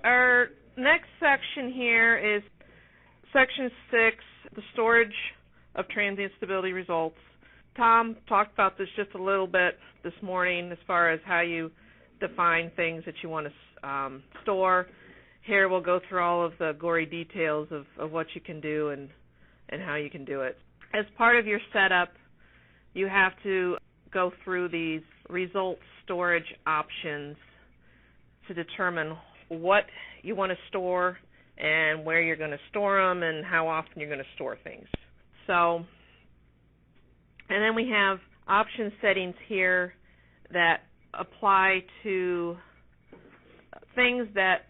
Our next section here is Section 6, the storage of transient stability results. Tom talked about this just a little bit this morning as far as how you define things that you want to store. Here we'll go through all of the gory details of what you can do and how you can do it. As part of your setup, you have to go through these result storage options to determine what you want to store and where you're going to store them and how often you're going to store things. And then we have option settings here that apply to things that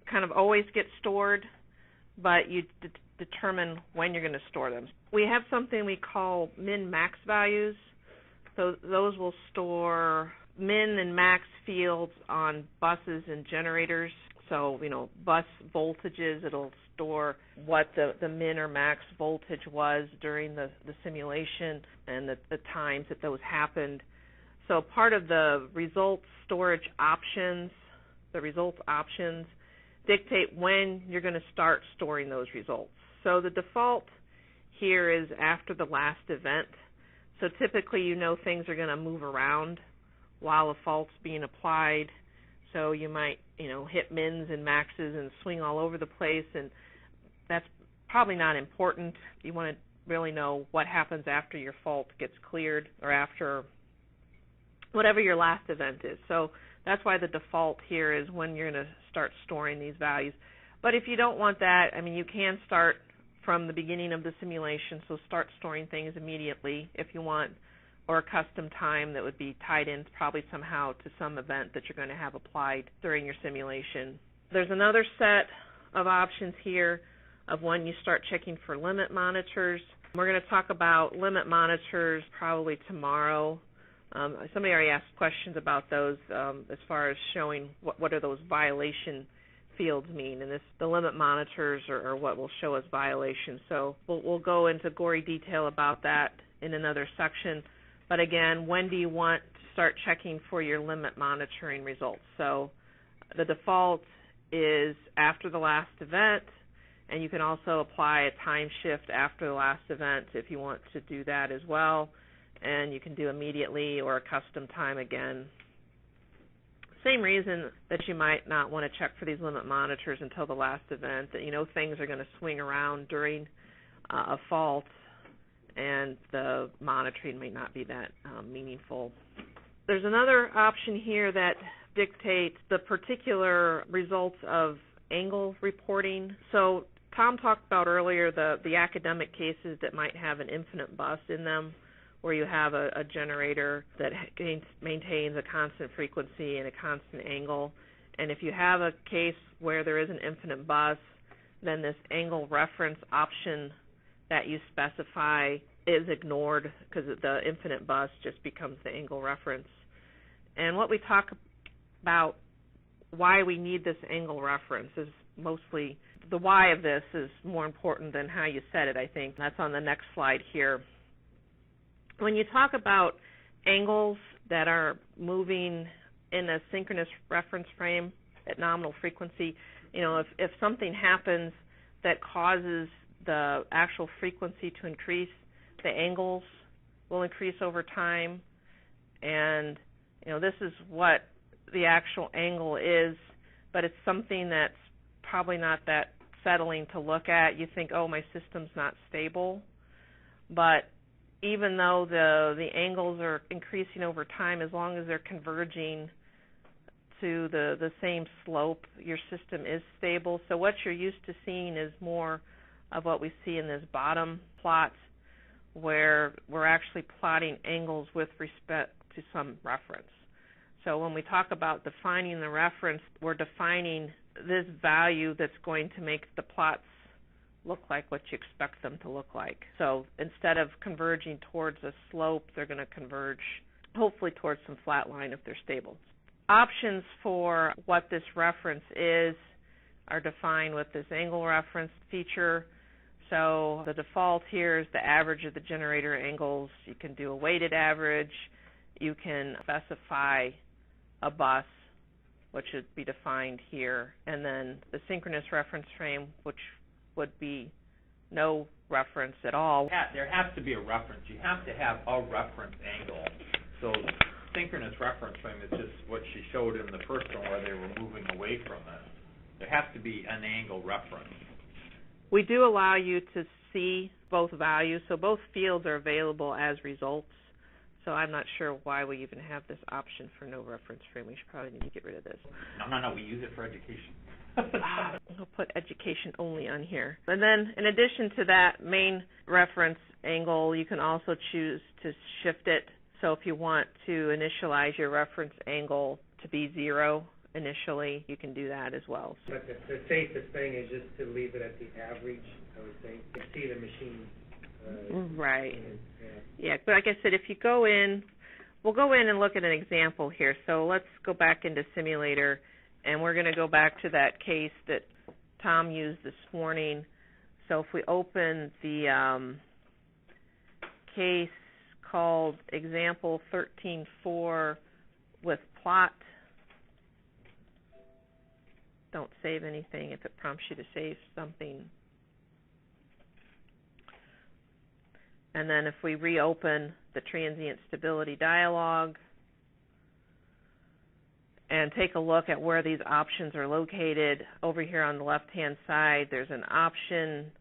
kind of always get stored, but you determine when you're going to store them. We have something we call min-max values. So those will store min and max fields on buses and generators. So, bus voltages, it'll store what the min or max voltage was during the simulation and the times that those happened. So part of the results storage options, the results options, dictate when you're going to start storing those results. So the default here is after the last event. So typically things are going to move around while a fault's being applied. So you might, hit mins and maxes and swing all over the place, and that's probably not important. You want to really know what happens after your fault gets cleared or after whatever your last event is. So that's why the default here is when you're going to start storing these values. But if you don't want that, you can start from the beginning of the simulation, so start storing things immediately if you want, or a custom time that would be tied in probably somehow to some event that you're going to have applied during your simulation. There's another set of options here of when you start checking for limit monitors. We're going to talk about limit monitors probably tomorrow. Somebody already asked questions about those as far as showing what are those violation fields mean, and the limit monitors are what will show us violations. So we'll go into gory detail about that in another section. But again, when do you want to start checking for your limit monitoring results? So the default is after the last event, and you can also apply a time shift after the last event if you want to do that as well. And you can do immediately or a custom time again. Same reason that you might not want to check for these limit monitors until the last event, that things are going to swing around during a fault, and the monitoring may not be that meaningful. There's another option here that dictates the particular results of angle reporting. So Tom talked about earlier the academic cases that might have an infinite bus in them, where you have a generator that maintains a constant frequency and a constant angle. And if you have a case where there is an infinite bus, then this angle reference option that you specify is ignored because the infinite bus just becomes the angle reference. And what we talk about why we need this angle reference is mostly the why of this is more important than how you set it, I think. That's on the next slide here. When you talk about angles that are moving in a synchronous reference frame at nominal frequency, if something happens that causes the actual frequency to increase, the angles will increase over time. And, this is what the actual angle is, but it's something that's probably not that settling to look at. You think, oh, my system's not stable. But even though the angles are increasing over time, as long as they're converging to the same slope, your system is stable. So what you're used to seeing is more of what we see in this bottom plot, where we're actually plotting angles with respect to some reference. So when we talk about defining the reference, we're defining this value that's going to make the plots look like what you expect them to look like. So instead of converging towards a slope, they're going to converge hopefully towards some flat line if they're stable. Options for what this reference is are defined with this angle reference feature. So the default here is the average of the generator angles. You can do a weighted average. You can specify a bus which would be defined here, and then the synchronous reference frame, which would be no reference at all. There has to be a reference. You have to have a reference angle. So synchronous reference frame is just what she showed in the first one where they were moving away from it. There has to be an angle reference. We do allow you to see both values, so both fields are available as results. So I'm not sure why we even have this option for no reference frame. We should probably need to get rid of this. No, we use it for education. I'll put education only on here. And then in addition to that main reference angle, you can also choose to shift it. So if you want to initialize your reference angle to be 0 initially, you can do that as well. But the safest thing is just to leave it at the average, I would say, to see the machine. Right. Yeah, but like I said, if you go in, we'll go in and look at an example here. So let's go back into Simulator, and we're going to go back to that case that Tom used this morning. So if we open the case called Example 13.4 with plot, don't save anything if it prompts you to save something. And then if we reopen the transient stability dialog and take a look at where these options are located, over here on the left-hand side, there's an option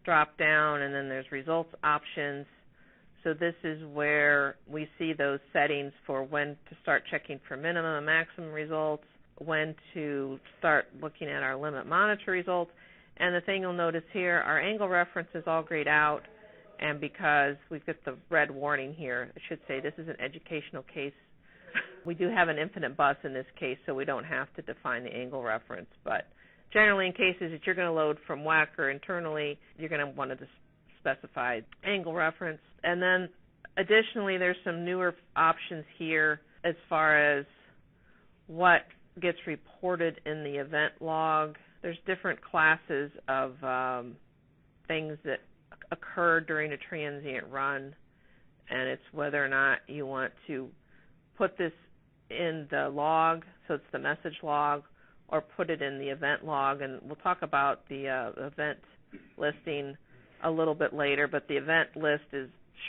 drop down, and then there's results options. So this is where we see those settings for when to start checking for minimum and maximum results, when to start looking at our limit monitor results. And the thing you'll notice here, our angle reference is all grayed out. And because we've got the red warning here, it should say this is an educational case. We do have an infinite bus in this case, so we don't have to define the angle reference. But generally in cases that you're going to load from WEC or internally, you're going to want to specify angle reference. And then additionally, there's some newer options here as far as what gets reported in the event log. There's different classes of things that occur during a transient run, and it's whether or not you want to put this in the log, so it's the message log, or put it in the event log. And we'll talk about the event listing a little bit later, but the event list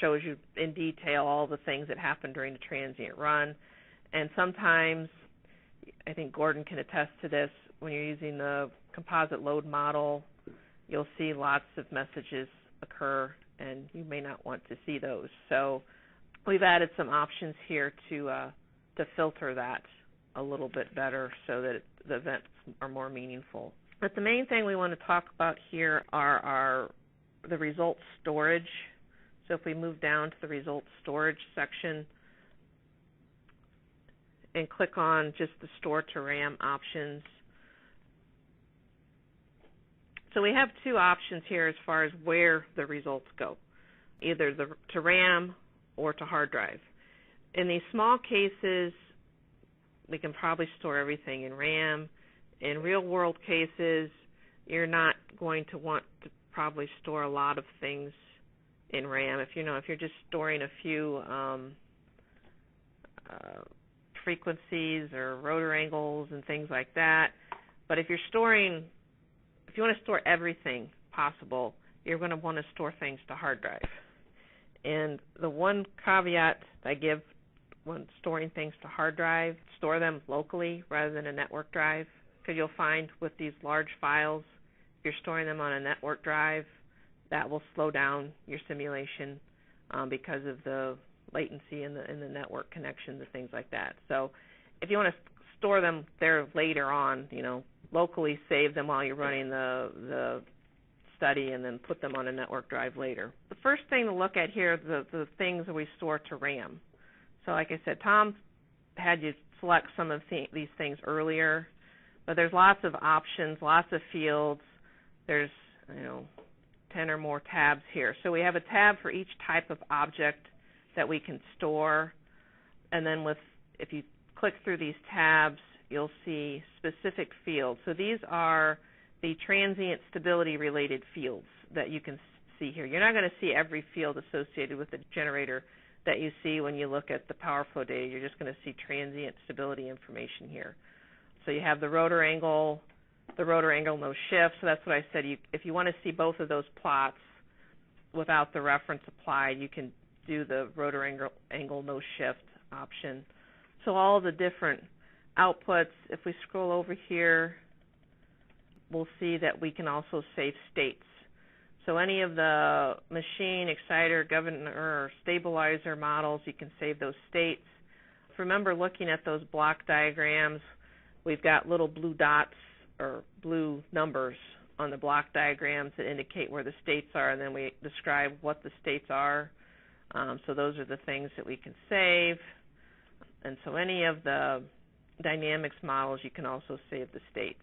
shows you in detail all the things that happen during the transient run. And sometimes, I think Gordon can attest to this, when you're using the composite load model, you'll see lots of messages occur, and you may not want to see those. So we've added some options here to filter that a little bit better so that the events are more meaningful. But the main thing we want to talk about here are the results storage. So if we move down to the results storage section and click on just the store to RAM options. So we have two options here as far as where the results go, either to RAM or to hard drive. In these small cases, we can probably store everything in RAM. In real-world cases, you're not going to want to probably store a lot of things in RAM. If you're just storing a few frequencies or rotor angles and things like that. But if you want to store everything possible, you're going to want to store things to hard drive. And the one caveat I give when storing things to hard drive, store them locally rather than a network drive, because you'll find with these large files, if you're storing them on a network drive, that will slow down your simulation because of the latency in the network connections and things like that. So if you want to store them there later on, locally save them while you're running the study and then put them on a network drive later. The first thing to look at here are the things that we store to RAM. So like I said, Tom had you select some of these things earlier, but there's lots of options, lots of fields. There's 10 or more tabs here. So we have a tab for each type of object that we can store, and then if you click through these tabs, you'll see specific fields. So these are the transient stability related fields that you can see here. You're not going to see every field associated with the generator that you see when you look at the power flow data. You're just going to see transient stability information here. So you have the rotor angle no shift. So that's what I said. If you want to see both of those plots without the reference applied, you can do the rotor angle no shift option. So all the different outputs, if we scroll over here, we'll see that we can also save states. So any of the machine, exciter, governor, or stabilizer models, you can save those states. Remember looking at those block diagrams, we've got little blue dots or blue numbers on the block diagrams that indicate where the states are, and then we describe what the states are. So those are the things that we can save. And so any of the dynamics models, you can also save the states.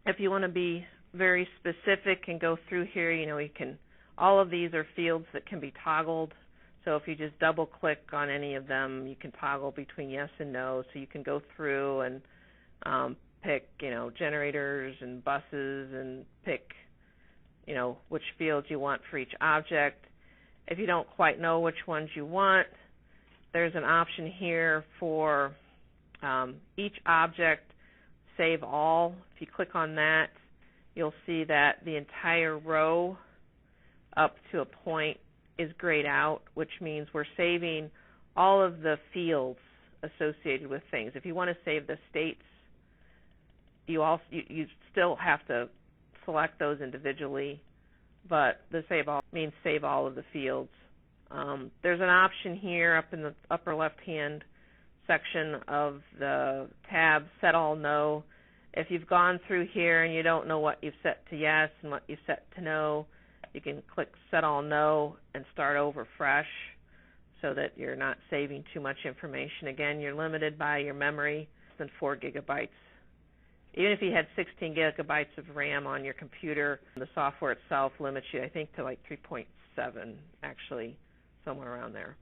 If you want to be very specific and go through here, you can, all of these are fields that can be toggled. So if you just double click on any of them, you can toggle between yes and no. So you can go through and pick, generators and buses and pick, which fields you want for each object. If you don't quite know which ones you want, there's an option here for each object, save all. If you click on that, you'll see that the entire row up to a point is grayed out, which means we're saving all of the fields associated with things. If you want to save the states, you still have to select those individually, but the save all means save all of the fields. There's an option here up in the upper left-hand section of the tab, Set All No. If you've gone through here and you don't know what you've set to yes and what you've set to no, you can click Set All No and start over fresh so that you're not saving too much information. Again, you're limited by your memory, less than 4 gigabytes. Even if you had 16 gigabytes of RAM on your computer, the software itself limits you, I think, to like 3.7, actually, somewhere around there.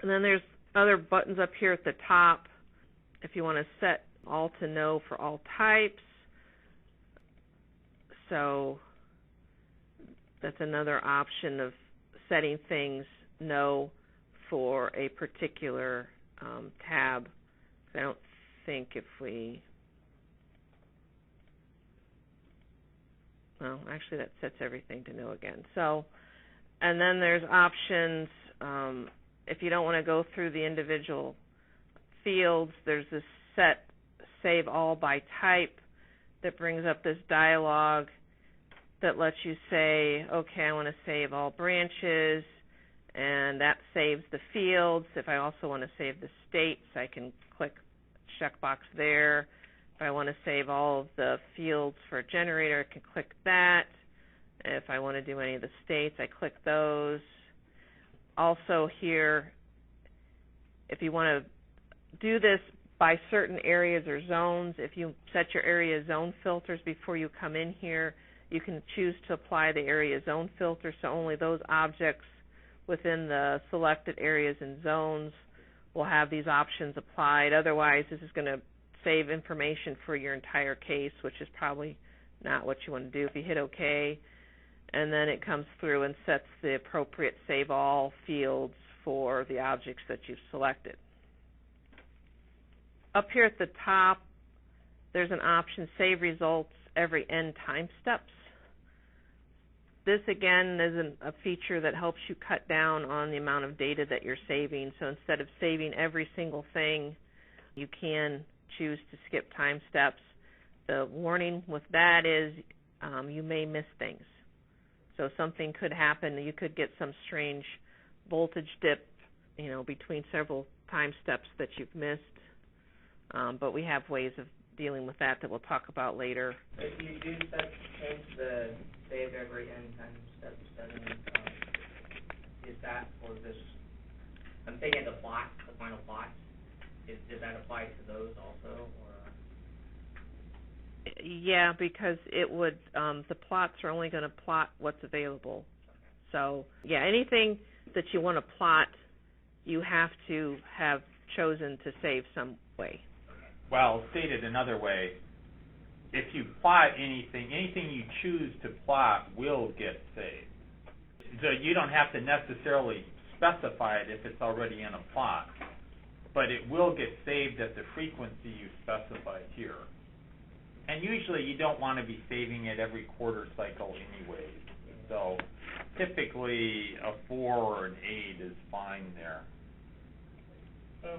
And then there's other buttons up here at the top. If you want to set all to no for all types. So that's another option of setting things no for a particular tab. I don't think if we... Well, actually that sets everything to no again. So, and then there's options. If you don't want to go through the individual fields, there's this set save all by type that brings up this dialog that lets you say, okay, I want to save all branches, and that saves the fields. If I also want to save the states, I can click checkbox there. If I want to save all of the fields for a generator, I can click that. If I want to do any of the states, I click those. Also here, if you want to do this by certain areas or zones, if you set your area zone filters before you come in here, you can choose to apply the area zone filter, so only those objects within the selected areas and zones will have these options applied. Otherwise, this is going to save information for your entire case, which is probably not what you want to do. If you hit OK, and then it comes through and sets the appropriate save all fields for the objects that you've selected. Up here at the top, there's an option, Save Results Every N time steps. This, again, is a feature that helps you cut down on the amount of data that you're saving. So instead of saving every single thing, you can choose to skip time steps. The warning with that is you may miss things. So something could happen. You could get some strange voltage dip, between several time steps that you've missed. But we have ways of dealing with that we'll talk about later. If you do change the save every n time step setting, is that for this? I'm thinking the final plots. Does that apply to those also, or? Yeah, because it would. The plots are only going to plot what's available. So yeah, anything that you want to plot, you have to have chosen to save some way. Well, stated another way, if you plot anything you choose to plot will get saved. So you don't have to necessarily specify it if it's already in a plot, but it will get saved at the frequency you specified here. And usually you don't want to be saving it every quarter cycle anyways. So typically a 4 or an 8 is fine there. I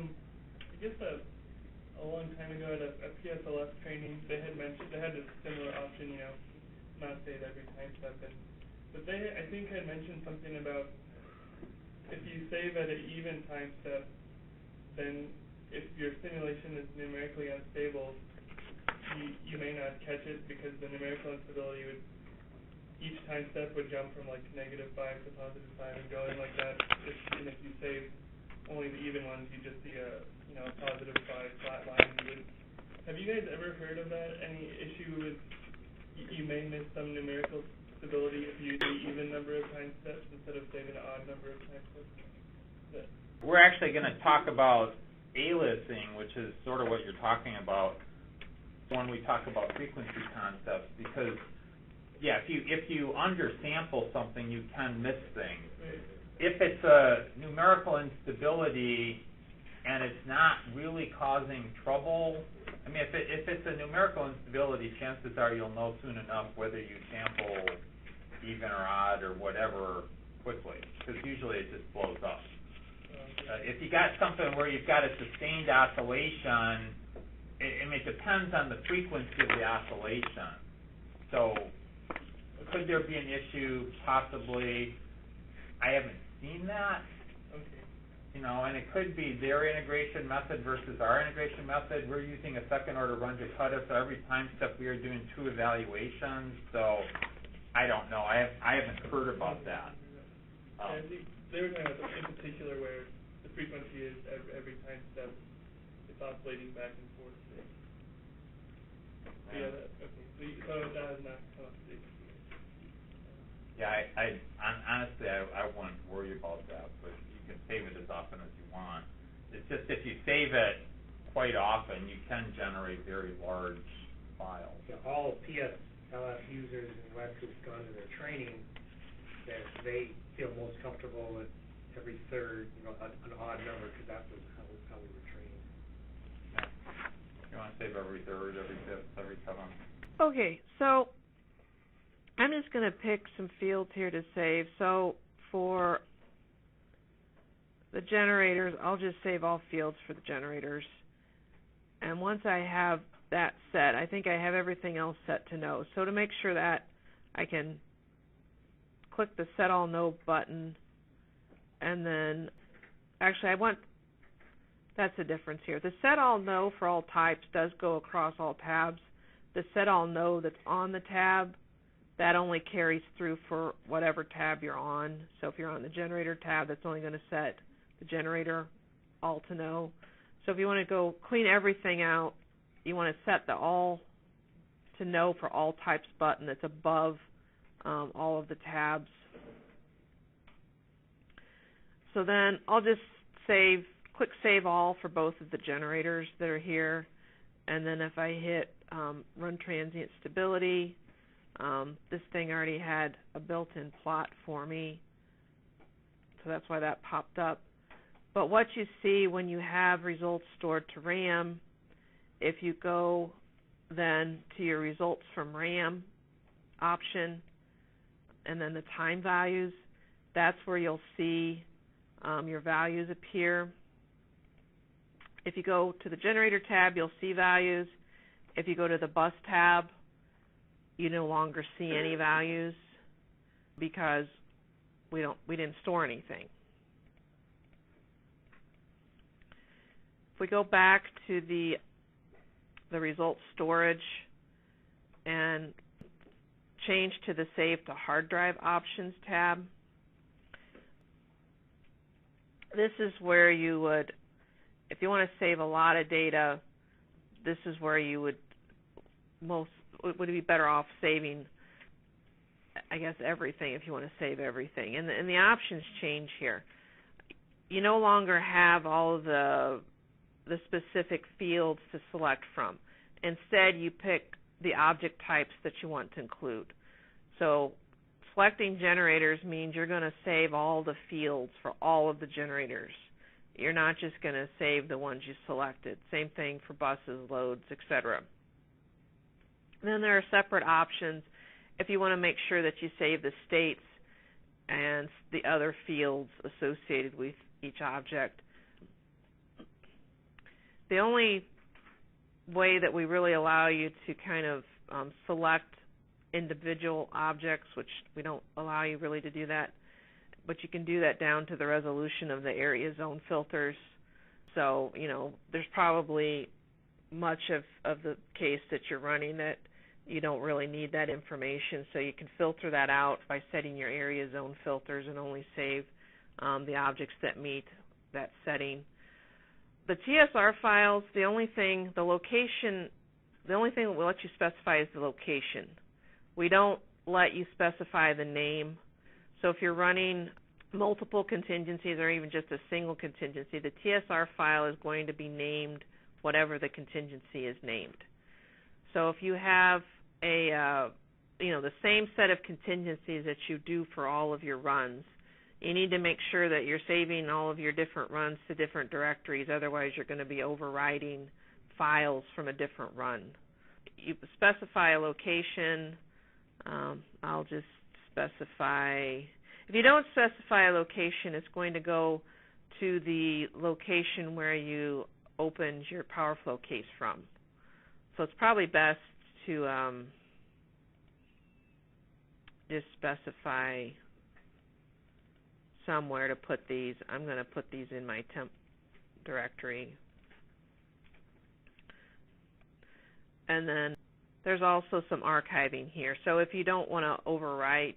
guess a long time ago at a PSLF training, they had a similar option, not save every time step, but they, I think, had mentioned something about if you save at an even time step, then if your simulation is numerically unstable, you may not catch it because the numerical instability each time step would jump from like -5 to +5 and going like that. And if you save only the even ones, you just see a +5 flat line. Have you guys ever heard of that? Any issue with you may miss some numerical stability if you use the even number of time steps instead of saving an odd number of time steps? We're actually going to talk about aliasing, which is sort of what you're talking about when we talk about frequency concepts, because if you undersample something, you can miss things. Right. If it's a numerical instability and it's not really causing trouble, I mean, if it's a numerical instability, chances are you'll know soon enough whether you sample even or odd or whatever quickly, because usually it just blows up. If you got something where you've got a sustained oscillation, it depends on the frequency of the oscillation. So could there be an issue? Possibly. I haven't seen that. Okay. And it could be their integration method versus our integration method. We're using a second order run to cut us, so every time step we are doing 2 evaluations. So I don't know. I haven't heard about that. I think they were talking about in particular where the frequency is every time step it's oscillating back and forth. Yeah. So that has not come up to date. Yeah, honestly, I wouldn't worry about that, but you can save it as often as you want. It's just if you save it quite often, you can generate very large files. Yeah, all PSLF users in West who've gone to their training, that they feel most comfortable with every third, an odd number, because that was how we were training. Yeah. You want to save every third, every fifth, every seventh. Okay, so I'm just going to pick some fields here to save. So for the generators, I'll just save all fields for the generators. And once I have that set, I think I have everything else set to no. So to make sure that, I can click the Set All No button, and then, actually that's the difference here. The Set All No for all types does go across all tabs. The Set All No that's on the tab, that only carries through for whatever tab you're on. So if you're on the generator tab, that's only going to set the generator all to no. So if you want to go clean everything out, you want to set the all to no for all types button that's above all of the tabs. So then I'll just click Save All for both of the generators that are here. And then if I hit Run Transient Stability, this thing already had a built-in plot for me, so that's why that popped up. But what you see when you have results stored to RAM, if you go then to your results from RAM option and then the time values, that's where you'll see your values appear. If you go to the generator tab, you'll see values. If you go to the bus tab, you no longer see any values because we didn't store anything. If we go back to the results storage and change to the Save to Hard Drive Options tab, this is where you would, if you want to save a lot of data, this is where you would be better off saving, I guess, everything if you want to save everything. And the options change here. You no longer have all of the specific fields to select from. Instead, you pick the object types that you want to include. So selecting generators means you're going to save all the fields for all of the generators. You're not just going to save the ones you selected. Same thing for buses, loads, etc. Then there are separate options if you want to make sure that you save the states and the other fields associated with each object. The only way that we really allow you to kind of select individual objects, which we don't allow you really to do that, but you can do that down to the resolution of the area zone filters. So, there's probably much of the case that you're running that you don't really need that information, so you can filter that out by setting your area zone filters and only save the objects that meet that setting. The TSR files, the only thing that we'll let you specify is the location. We don't let you specify the name. So if you're running multiple contingencies or even just a single contingency, the TSR file is going to be named whatever the contingency is named. So if you have the same set of contingencies that you do for all of your runs, you need to make sure that you're saving all of your different runs to different directories. Otherwise, you're going to be overriding files from a different run. You specify a location. I'll just specify. If you don't specify a location, it's going to go to the location where you opened your PowerFlow case from. So it's probably best to just specify somewhere to put these. I'm going to put these in my temp directory. And then there's also some archiving here. So if you don't want to overwrite,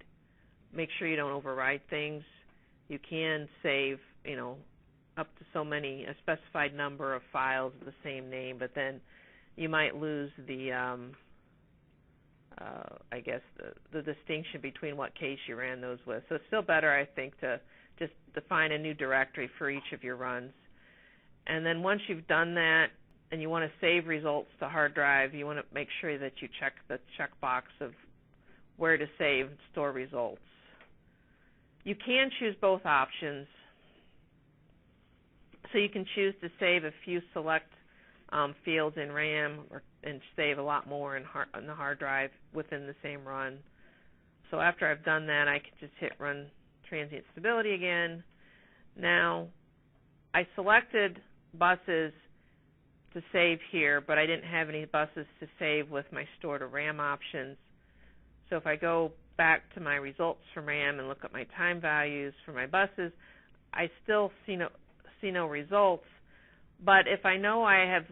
make sure you don't overwrite things. You can save, up to so many, a specified number of files of the same name, but then you might lose the, the distinction between what case you ran those with. So it's still better, I think, to just define a new directory for each of your runs. And then once you've done that and you want to save results to hard drive, you want to make sure that you check the checkbox of where to save and store results. You can choose both options. So you can choose to save a few select fields in RAM and save a lot more in the hard drive within the same run. So after I've done that, I can just hit Run Transient Stability again. Now, I selected buses to save here, but I didn't have any buses to save with my Store to RAM options. So if I go back to my results from RAM and look at my time values for my buses, I still see no results. But if I know I have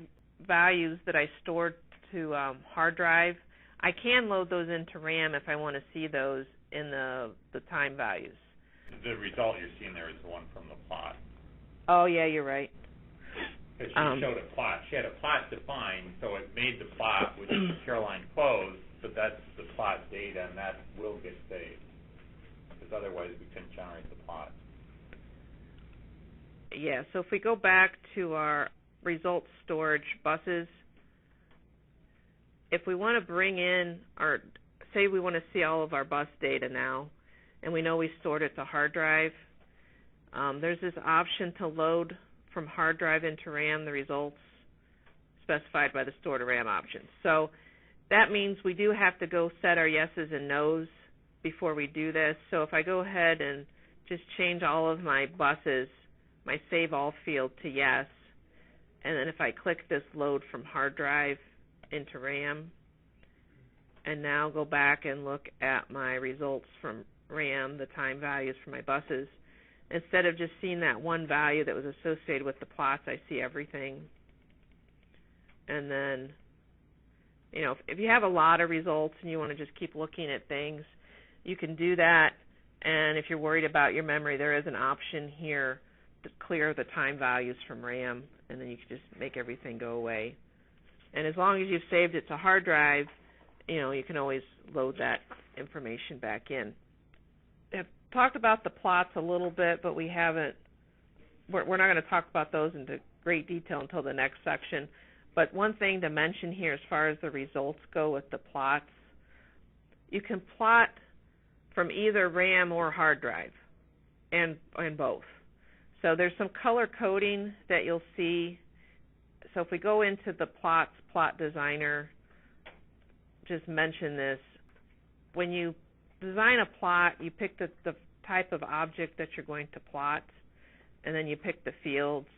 values that I stored to hard drive, I can load those into RAM if I want to see those in the time values. The result you're seeing there is the one from the plot. Oh, yeah, you're right. Because she showed a plot. She had a plot defined, so it made the plot, which is the Caroline closed, but that's the plot data, and that will get saved. Because otherwise we couldn't generate the plot. Yeah, so if we go back to our results storage buses, if we want to bring in, or say we want to see all of our bus data now, and we know we stored it to hard drive, there's this option to load from hard drive into RAM the results specified by the Store to RAM option. So that means we do have to go set our yeses and nos before we do this. So if I go ahead and just change all of my buses, my Save All field to yes, and then if I click this Load from hard drive into RAM, and now go back and look at my results from RAM, the time values for my buses, instead of just seeing that one value that was associated with the plots, I see everything. And then, if you have a lot of results and you want to just keep looking at things, you can do that. And if you're worried about your memory, there is an option here to clear the time values from RAM, and then you can just make everything go away. And as long as you've saved it to hard drive, you can always load that information back in. I've talked about the plots a little bit, but we're not going to talk about those into great detail until the next section. But one thing to mention here as far as the results go with the plots, you can plot from either RAM or hard drive, and both. So there's some color coding that you'll see. So if we go into the plot designer, just mention this. When you design a plot, you pick the type of object that you're going to plot, and then you pick the fields.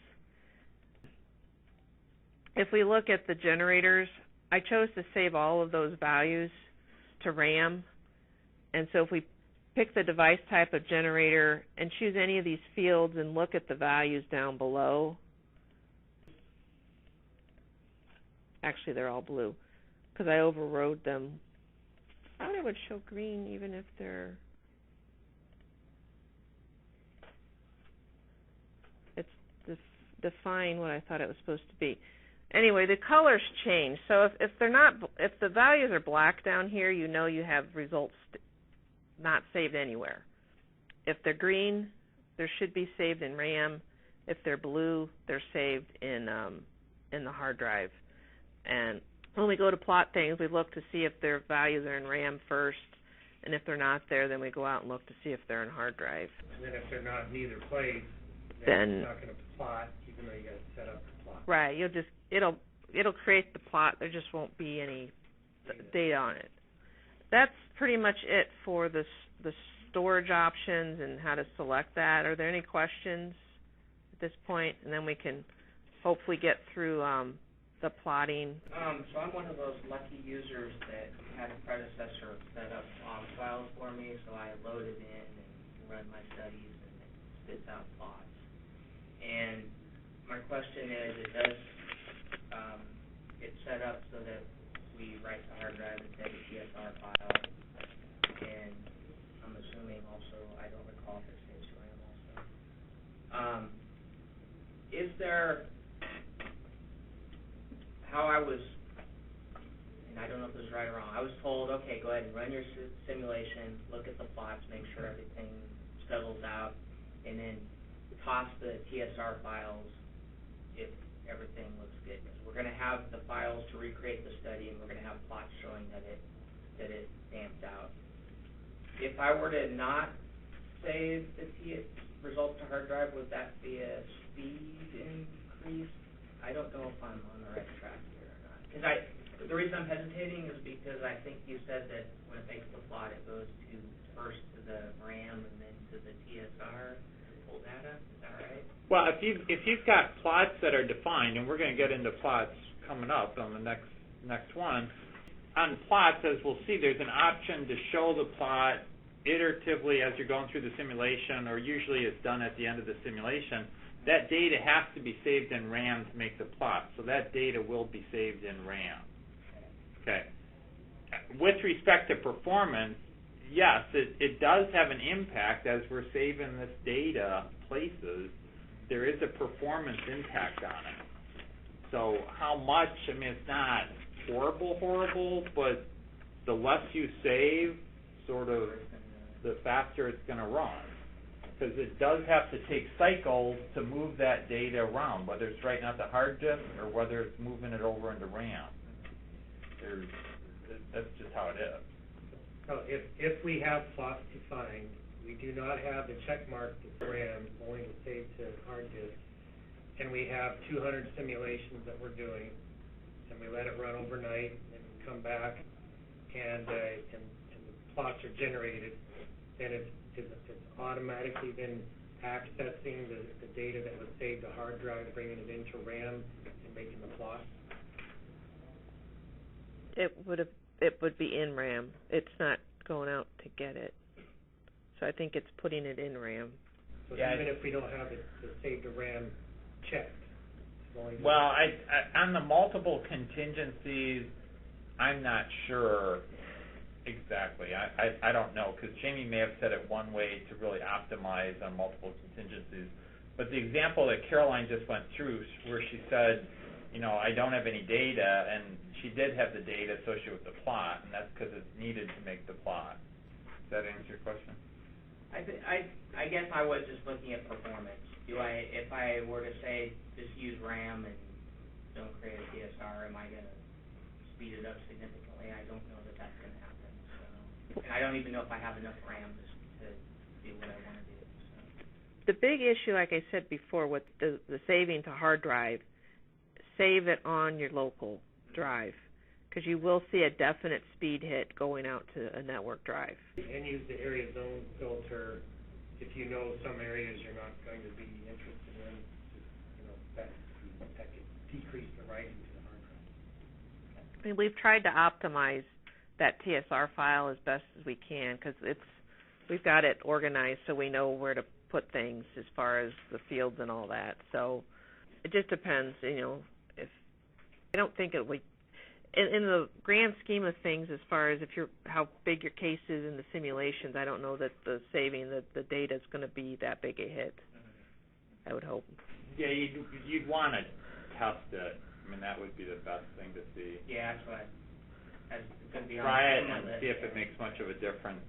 If we look at the generators, I chose to save all of those values to RAM, and so if we pick the device type of generator and choose any of these fields and look at the values down below, actually they're all blue because I overrode them. I thought it would show green even if they're, it's define what I thought it was supposed to be. Anyway, the colors change. So if they're not, if the values are black down here, you know you have results not saved anywhere. If they're green, they should be saved in RAM. If they're blue, they're saved in the hard drive. And when we go to plot things, we look to see if their values are in RAM first, and if they're not there, then we go out and look to see if they're in hard drive. And then if they're not in either place, then it's not going to plot, even though you got it set up to plot. Right. It'll create the plot. There just won't be any data on it. That's pretty much it for the storage options and how to select that. Are there any questions at this point? And then we can hopefully get through the plotting. So I'm one of those lucky users that had a predecessor set up files for me, so I load it in and run my studies, and it spits out plots. And my question is, it's set up so that we write to hard drive instead of TSR file, and I'm assuming also, I don't recall if it saves to RAM also. Is there, how I was, and I don't know if this is right or wrong, I was told, okay, go ahead and run your simulation, look at the plots, make sure everything settles out, and then toss the TSR files if everything looks good. Because we're going to have the files to recreate the study, and we're going to have plots showing that it damped out. If I were to not save the results to hard drive, would that be a speed increase? I don't know if I'm on the right track here or not. Because the reason I'm hesitating is because I think you said that when it makes the plot, it goes first to the RAM and then to the TSR full data. Is that right? Well, if you've got plots that are defined, and we're going to get into plots coming up on the next one, on plots, as we'll see, there's an option to show the plot iteratively as you're going through the simulation, or usually it's done at the end of the simulation. That data has to be saved in RAM to make the plot, so that data will be saved in RAM. Okay. With respect to performance, yes, it does have an impact as we're saving this data places. There is a performance impact on it. So how much, I mean, it's not horrible, but the less you save, sort of, the faster it's going to run. Because it does have to take cycles to move that data around, whether it's writing out the hard disk or whether it's moving it over into RAM. That's just how it is. So if we have plots defined, we do not have the check mark to RAM, only to save to hard disk, and we have 200 simulations that we're doing, and we let it run overnight, and come back, and the plots are generated, then it's automatically then accessing the data that was saved to hard drive, bringing it into RAM, and making the plot. It would be in RAM. It's not going out to get it. So I think it's putting it in RAM. So yeah, even if we don't have the save to RAM checked, well, on the multiple contingencies, I'm not sure exactly. I don't know, because Jamie may have said it one way to really optimize on multiple contingencies. But the example that Caroline just went through, where she said, you know, I don't have any data, and she did have the data associated with the plot, and that's because it's needed to make the plot. Does that answer your question? I guess I was just looking at performance. If I were to say just use RAM and don't create a TSR, am I going to speed it up significantly? I don't know that that's going to happen. So, and I don't even know if I have enough RAM to do what I want to do. So. The big issue, like I said before, with the saving to hard drive, save it on your local drive. because you will see a definite speed hit going out to a network drive. And use the area zone filter if you know some areas you're not going to be interested in, that could decrease the writing to the hard drive. I mean, we've tried to optimize that TSR file as best as we can, because we've got it organized so we know where to put things as far as the fields and all that. So it just depends, if I don't think it would, in the grand scheme of things, as far as how big your case is in the simulations, I don't know that the saving the data is going to be that big a hit. I would hope. Yeah, you'd want to test it. I mean, that would be the best thing to see. Yeah, that's what that's gonna be on Try it my and list, see if it makes much of a difference.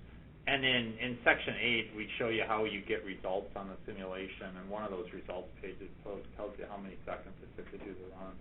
And in section 8, we show you how you get results on the simulation, and one of those results pages tells you how many seconds it took to do the run.